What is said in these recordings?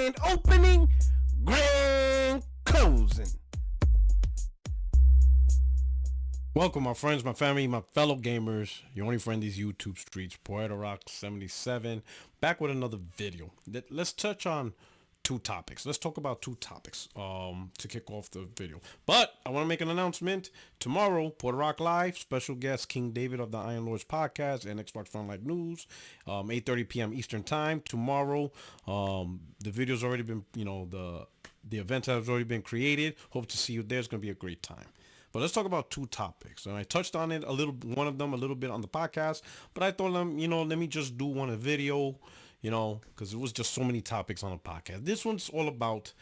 grand opening, grand closing. Welcome, my friends, my family, my fellow gamers. Your only friend these YouTube streets, Puerto77, back with another video. Let's touch on two topics. Let's talk about two topics to kick off the video. But I want to make an announcement. Tomorrow, Puerto Rock Live, special guest King David of the Iron Lords podcast and Xbox Fun Live News, 8:30 p.m. Eastern Time. Tomorrow, the video's already been, the event has already been created. Hope to see you there. It's going to be a great time. But let's talk about two topics. And I touched on it one of them a little bit on the podcast, but I thought, let me just do one a video, because it was just so many topics on the podcast. This one's all about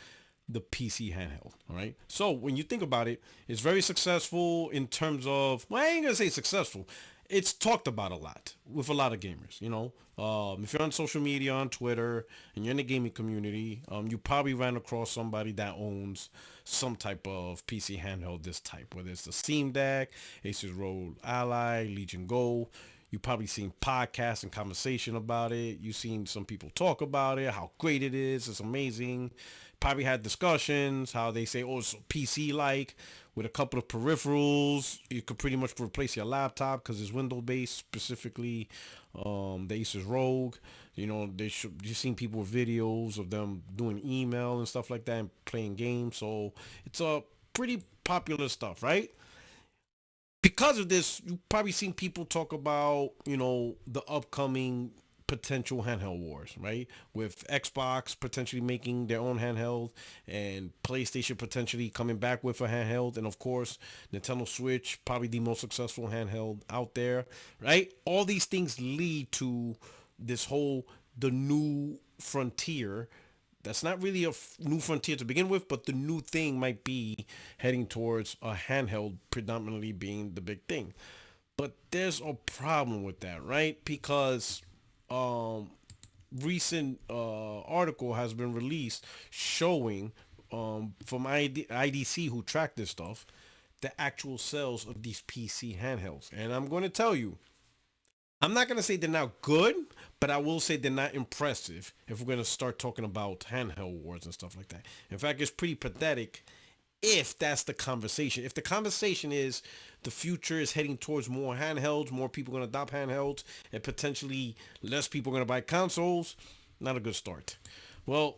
the PC handheld. All right. So when you think about it, it's very successful in terms of, well, I ain't gonna say successful. It's talked about a lot with a lot of gamers, if you're on social media, on Twitter, and you're in the gaming community, you probably ran across somebody that owns some type of PC handheld this type, whether it's the SteamDeck, Asus ROG Ally, Legion Go. You probably seen podcasts and conversation about it. You've seen some people talk about it, how great it is. It's amazing. Probably had discussions, how they say, oh, it's PC-like with a couple of peripherals. You could pretty much replace your laptop because it's Windows-based, specifically the Asus ROG. You've seen people with videos of them doing email and stuff like that and playing games. So it's a pretty popular stuff, right? Because of this, you've probably seen people talk about, the upcoming potential handheld wars, right? With Xbox potentially making their own handheld and PlayStation potentially coming back with a handheld. And of course, Nintendo Switch, probably the most successful handheld out there, right? All these things lead to the new frontier. That's not really a new frontier to begin with, but the new thing might be heading towards a handheld predominantly being the big thing. But there's a problem with that, right? Because recent article has been released showing from IDC, who track this stuff, the actual sales of these PC handhelds. And I'm going to tell you, I'm not going to say they're not good, but I will say they're not impressive if we're going to start talking about handheld wars and stuff like that. In fact, it's pretty pathetic if that's the conversation. If the conversation is the future is heading towards more handhelds, more people are going to adopt handhelds, and potentially less people are going to buy consoles, not a good start. Well,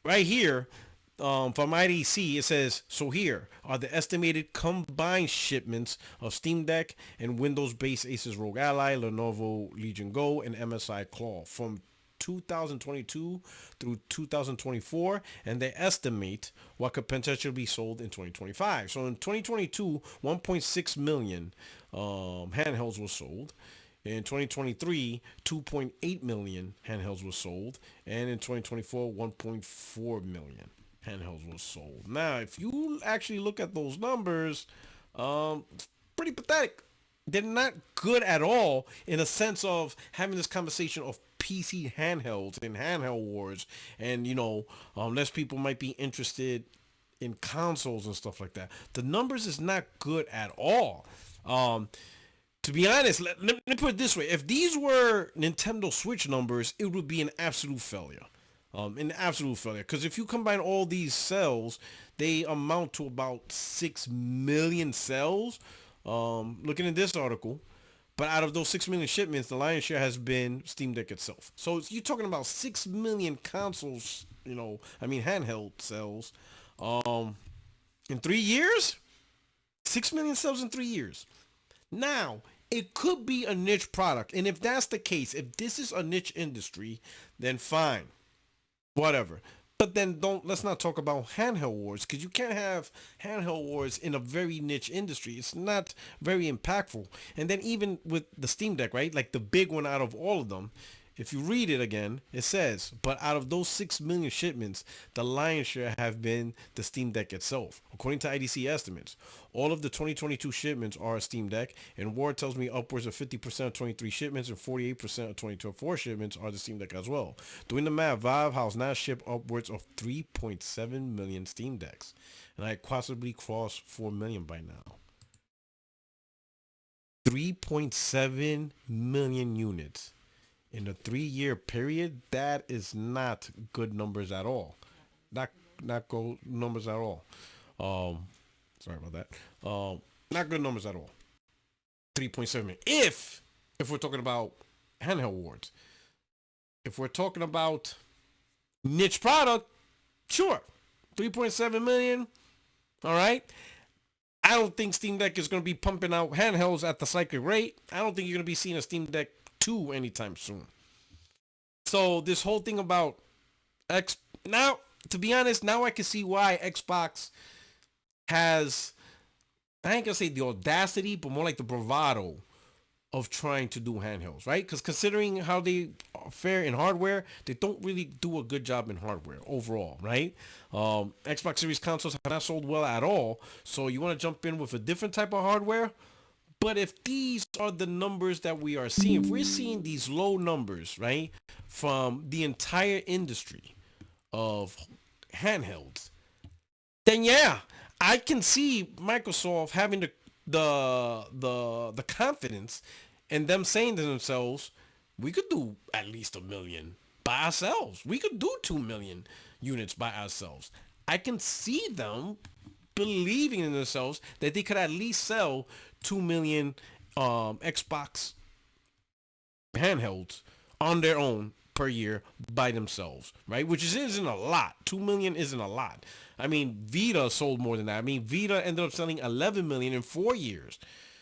right here, from IDC, it says, so here are the estimated combined shipments of SteamDeck and Windows-based Asus ROG Ally, Lenovo Legion Go, and MSI Claw from 2022 through 2024, and they estimate what could potentially be sold in 2025. So in 2022, 1.6 million handhelds were sold. In 2023, 2.8 million handhelds were sold, and in 2024, 1.4 million handhelds were sold. Now, if you actually look at those numbers, it's pretty pathetic. They're not good at all in a sense of having this conversation of PC handhelds and handheld wars, and less people might be interested in consoles and stuff like that. The numbers is not good at all. To be honest, let me put it this way: if these were Nintendo Switch numbers, it would be an absolute failure. Because if you combine all these sales, they amount to about 6 million sales. Looking at this article, but out of those 6 million shipments, the lion's share has been Steam Deck itself. So you're talking about 6 million consoles, handheld sales, in 3 years. 6 million sales in 3 years. Now, it could be a niche product, and if that's the case, if this is a niche industry, then fine. Whatever. But then let's not talk about handheld wars, because you can't have handheld wars in a very niche industry. It's not very impactful. And then even with the Steam Deck, right? Like the big one out of all of them, if you read it again, it says, but out of those 6 million shipments, the lion's share have been the Steam Deck itself. According to IDC estimates, all of the 2022 shipments are a Steam Deck, and Ward tells me upwards of 50% of 23 shipments and 48% of 2024 shipments are the Steam Deck as well. Doing the math, Valve has now shipped upwards of 3.7 million Steam Decks, and I possibly crossed 4 million by now. 3.7 million units in a 3-year period. That is not good numbers at all. Not not good numbers at all. Um, sorry about that. Not good numbers at all. 3.7 million. If we're talking about handheld awards, if we're talking about niche product, sure, 3.7 million. All right. I don't think Steam Deck is going to be pumping out handhelds at the cyclic rate. I don't think you're going to be seeing a Steam Deck 2 anytime soon. So this whole thing about X now, to be honest, now I can see why Xbox has, I ain't gonna say the audacity, but more like the bravado of trying to do handhelds, right? Because considering how they fare in hardware, they don't really do a good job in hardware overall, right? Xbox Series consoles have not sold well at all, so you want to jump in with a different type of hardware. But if these are the numbers that we are seeing, if we're seeing these low numbers, right, from the entire industry of handhelds, then yeah, I can see Microsoft having the confidence and them saying to themselves, we could do at least a million by ourselves. We could do 2 million units by ourselves. I can see them believing in themselves that they could at least sell 2 million Xbox handhelds on their own per year by themselves, right? Which isn't a lot. 2 million isn't a lot. I mean, Vita sold more than that. I mean, Vita ended up selling 11 million in 4 years.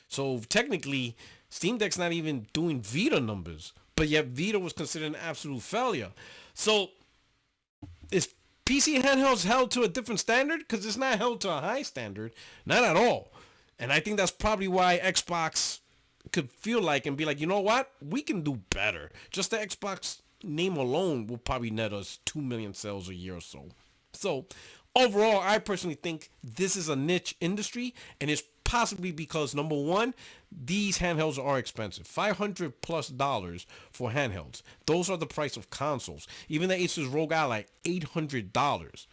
So technically, Steam Deck's not even doing Vita numbers, but yet Vita was considered an absolute failure. So is PC handhelds held to a different standard? Because it's not held to a high standard, not at all. And I think that's probably why Xbox could feel like and be like, you know what, we can do better. Just the Xbox name alone will probably net us 2 million sales a year or so. So overall, I personally think this is a niche industry, and it's possibly because number one, these handhelds are expensive. $500+ for handhelds. Those are the price of consoles. Even the Asus ROG Ally, $800.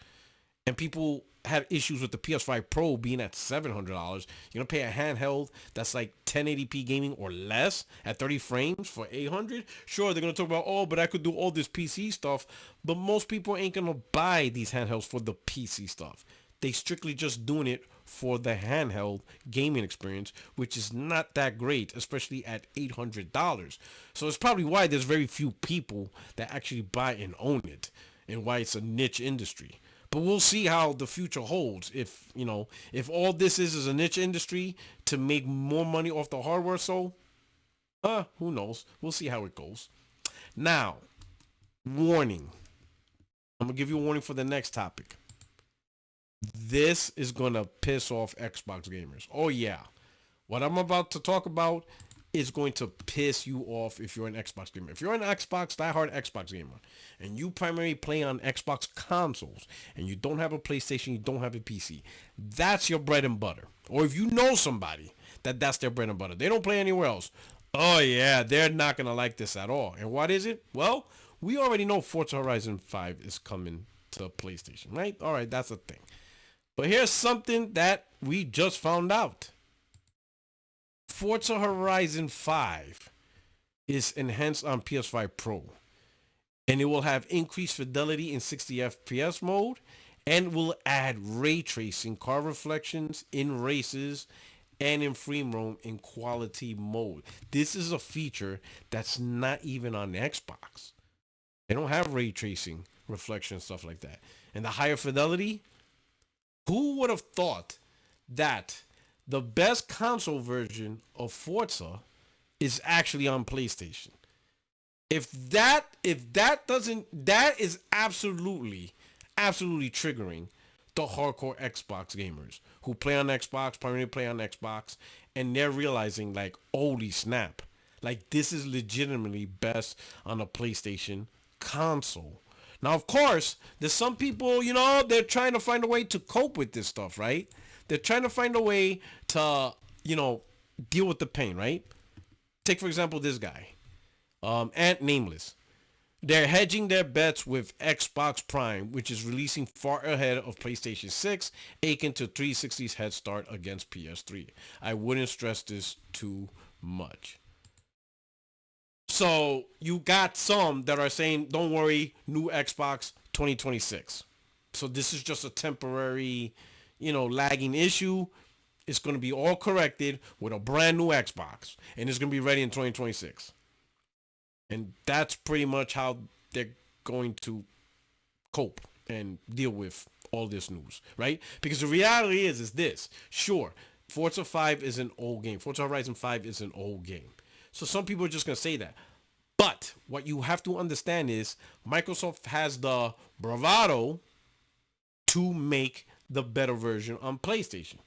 And people had issues with the PS5 Pro being at $700. You're gonna pay a handheld that's like 1080p gaming or less at 30 frames for 800. Sure, they're gonna talk about, oh, but I could do all this PC stuff. But most people ain't gonna buy these handhelds for the PC stuff. They strictly just doing it for the handheld gaming experience, which is not that great, especially at $800. So it's probably why there's very few people that actually buy and own it, and why it's a niche industry. But we'll see how the future holds. If if all this is a niche industry to make more money off the hardware, so who knows? We'll see how it goes. Now, warning. I'm gonna give you a warning for the next topic. This is gonna piss off Xbox gamers. Oh yeah, what I'm about to talk about is going to piss you off if you're an Xbox gamer. If you're an Xbox, diehard Xbox gamer, and you primarily play on Xbox consoles, and you don't have a PlayStation, you don't have a PC, that's your bread and butter. Or if you know somebody that's their bread and butter, they don't play anywhere else. Oh yeah, they're not gonna like this at all. And what is it? Well, we already know Forza Horizon 5 is coming to PlayStation, right? All right, that's a thing. But here's something that we just found out. Forza Horizon 5 is enhanced on PS5 Pro, and it will have increased fidelity in 60 FPS mode, and will add ray tracing, car reflections in races, and in free roam in quality mode. This is a feature that's not even on the Xbox. They don't have ray tracing, reflection, stuff like that. And the higher fidelity, who would have thought that the best console version of Forza is actually on PlayStation? That is absolutely triggering the hardcore Xbox gamers who play on Xbox, primarily play on Xbox, and they're realizing like, holy snap, like this is legitimately best on a PlayStation console. Now, of course, there's some people, they're trying to find a way to cope with this stuff, right? They're trying to find a way to, deal with the pain, right? Take, for example, this guy, Ant Nameless. They're hedging their bets with Xbox Prime, which is releasing far ahead of PlayStation 6, akin to 360's head start against PS3. I wouldn't stress this too much. So you got some that are saying, don't worry, new Xbox 2026. So this is just a temporary, lagging issue. It's going to be all corrected with a brand new Xbox, and it's going to be ready in 2026. And that's pretty much how they're going to cope and deal with all this news, right? Because the reality is this. Sure, Forza 5 is an old game. Forza Horizon 5 is an old game. So some people are just going to say that. But what you have to understand is Microsoft has the bravado to make the better version on PlayStation.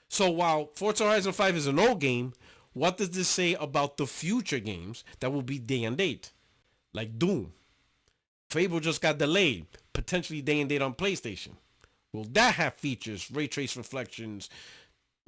So while Forza Horizon 5 is an old game, what does this say about the future games that will be day and date? Like Doom. Fable just got delayed, potentially day and date on PlayStation. Will that have features, ray trace reflections,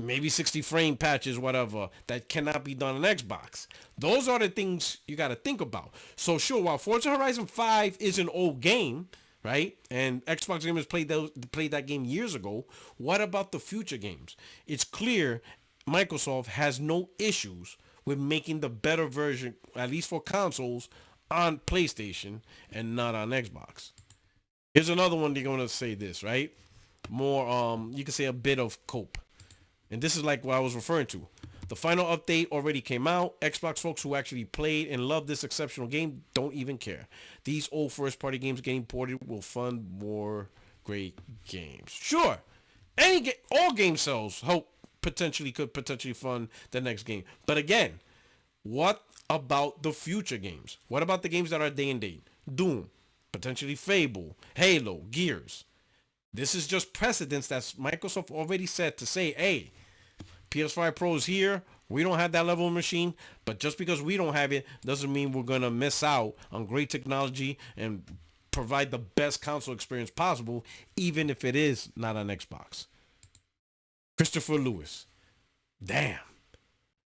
maybe 60 frame patches, whatever, that cannot be done on Xbox? Those are the things you got to think about. So sure, while Forza Horizon 5 is an old game, right? And Xbox gamers played that game years ago. What about the future games? It's clear Microsoft has no issues with making the better version, at least for consoles, on PlayStation and not on Xbox. Here's another one they're going to say this, right? More, you can say a bit of cope. And this is like what I was referring to. The final update already came out. Xbox folks who actually played and loved this exceptional game don't even care. These old first-party games getting ported will fund more great games. Sure, all game sales could potentially fund the next game. But again, what about the future games? What about the games that are day and date? Doom, potentially Fable, Halo, Gears. This is just precedence that Microsoft already set to say, hey, PS5 Pro is here. We don't have that level of machine, but just because we don't have it doesn't mean we're going to miss out on great technology and provide the best console experience possible, even if it is not on Xbox. Christopher Lewis. Damn.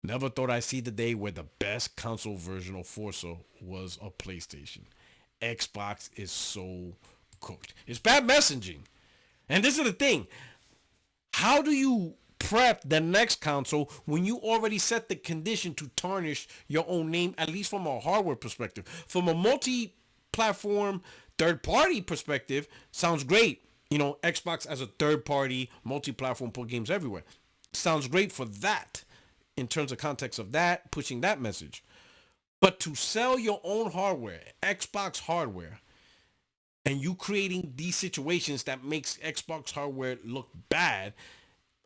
Never thought I'd see the day where the best console version of Forza was a PlayStation. Xbox is so cooked. It's bad messaging. And this is the thing. How do you prep the next console when you already set the condition to tarnish your own name, at least from a hardware perspective? From a multi-platform, third-party perspective, sounds great. Xbox as a third-party, multi-platform, put games everywhere. Sounds great for that in terms of context of that, pushing that message. But to sell your own hardware, Xbox hardware, and you creating these situations that makes Xbox hardware look bad,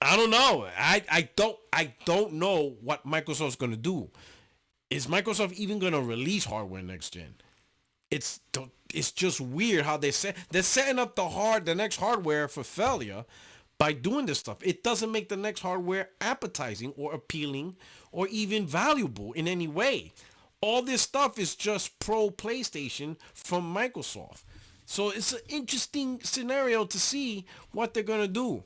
I don't know. I don't know what Microsoft's gonna do. Is Microsoft even gonna release hardware next gen? It's just weird how they're setting up the next hardware for failure by doing this stuff. It doesn't make the next hardware appetizing or appealing or even valuable in any way. All this stuff is just pro PlayStation from Microsoft. So it's an interesting scenario to see what they're gonna do.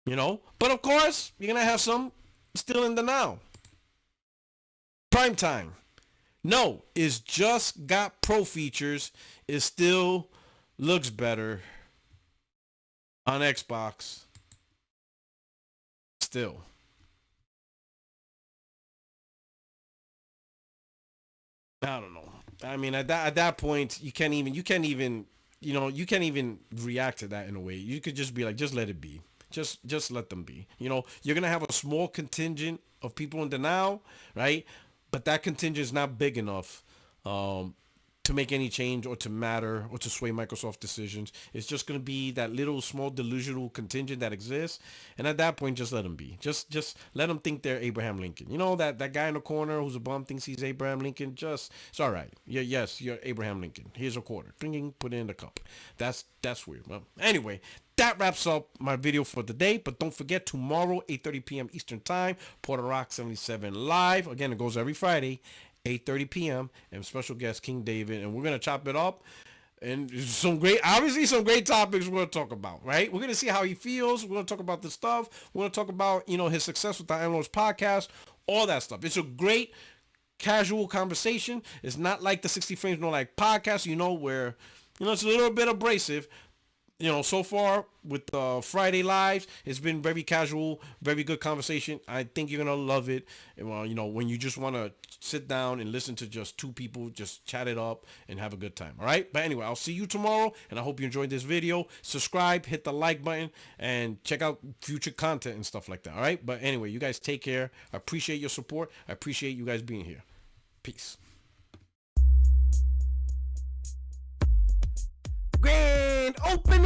But of course, you're going to have some still in the now. Prime time. No, it's just got pro features. It still looks better on Xbox. Still. I don't know. I mean, at that point, you can't even react to that in a way. You could just be like, just let it be. Just let them be. You're going to have a small contingent of people in denial, right? But that contingent is not big enough to make any change or to matter or to sway Microsoft decisions. It's just going to be that little small delusional contingent that exists. And at that point, just let them be. Just let them think they're Abraham Lincoln. That guy in the corner who's a bum thinks he's Abraham Lincoln. It's all right. Yes, you're Abraham Lincoln. Here's a quarter. Put it in the cup. That's weird. Well, anyway, that wraps up my video for the day. But don't forget, tomorrow, 8:30 p.m. Eastern Time, Puerto77 Live. Again, it goes every Friday, 8:30 p.m. and special guest King David. And we're going to chop it up. And some great topics we're going to talk about, right? We're going to see how he feels. We're going to talk about the stuff. We're going to talk about, his success with the Analyst podcast, all that stuff. It's a great casual conversation. It's not like the 60 Frames No Like podcast, where, it's a little bit abrasive. So far with Friday lives, it's been very casual, very good conversation. I think you're gonna love it. And, well, when you just want to sit down and listen to just two people just chat it up and have a good time. All right. But anyway, I'll see you tomorrow, and I hope you enjoyed this video. Subscribe, hit the like button, and check out future content and stuff like that. All right. But anyway, you guys take care. I appreciate your support. I appreciate you guys being here. Peace. Grand opening.